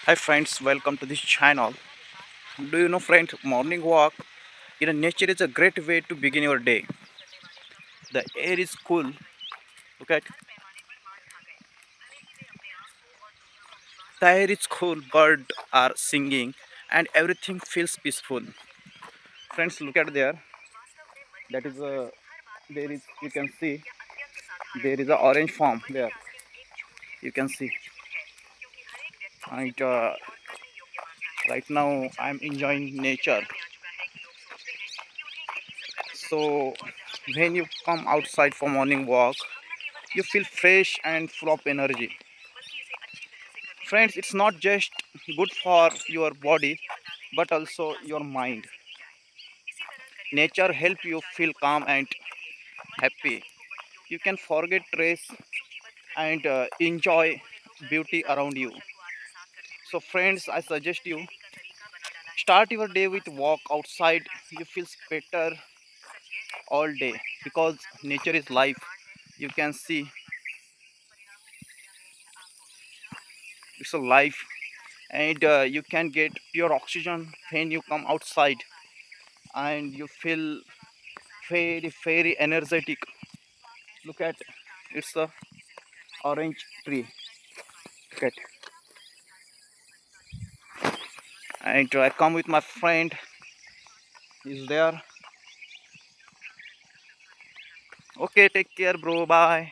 Hi friends, welcome to this channel. Do you know friends, morning walk in a nature is a great way to begin your day. The air is cool, okay? The air is cool, birds are singing and everything feels peaceful. Friends, look at there. That is a there is you can see there is a orange farm there. You can see. And right now I'm enjoying nature. So when you come outside for morning walk, you feel fresh and full of energy. Friends, it's not just good for your body but also your mind. Nature help you feel calm and happy. You can forget stress and enjoy beauty around you. So friends, I suggest you start your day with walk outside. You feel better all day because nature is life. You can see it's a life, and you can get pure oxygen when you come outside, and you feel very energetic. Look at, it's a orange tree. Look at. And I come with my friend. He's there. Okay, take care, bro. Bye.